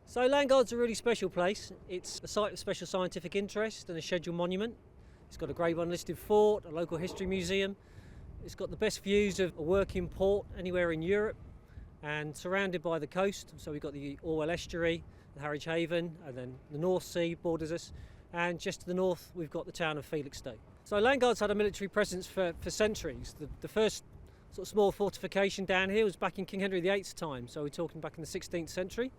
So Landguard's a really special place. It's a site of special scientific interest and a scheduled monument. It's got a Grade 1 listed fort, a local history museum. It's got the best views of a working port anywhere in Europe and surrounded by the coast. So we've got the Orwell Estuary, the Harwich Haven, and then the North Sea borders us. And just to the north, we've got the town of Felixstowe. So Landguard's had a military presence for centuries. The first sort of small fortification down here was back in King Henry VIII's time. So we're talking back in the 16th century.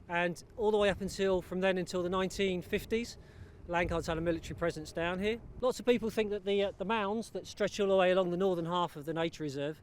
And all the way up until the 1950s, Landguard's had a military presence down here. Lots of people think that the mounds that stretch all the way along the northern half of the nature reserve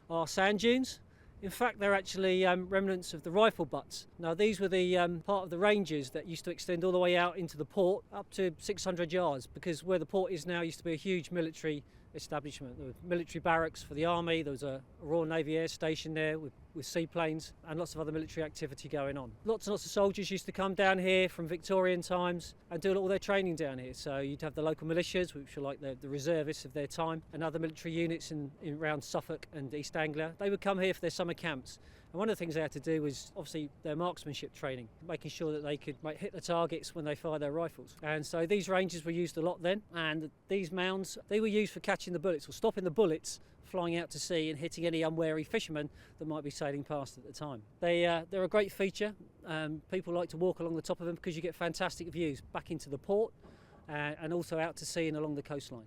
are sand dunes. In fact, they're actually remnants of the rifle butts. Now, these were the part of the ranges that used to extend all the way out into the port, up to 600 yards, because where the port is now used to be a huge military establishment. There were military barracks for the army, there was a Royal Navy air station there with seaplanes and lots of other military activity going on. Lots and lots of soldiers used to come down here from Victorian times and do all their training down here. So you'd have the local militias, which were like the reservists of their time, and other military units in around Suffolk and East Anglia. They would come here for their summer camps. And one of the things they had to do was obviously their marksmanship training, making sure that they could hit the targets when they fire their rifles. And so these ranges were used a lot then, and these mounds, they were used for catching the bullets or stopping the bullets flying out to sea and hitting any unwary fishermen that might be sailing past at the time. They're a great feature. People like to walk along the top of them because you get fantastic views back into the port and also out to sea and along the coastline.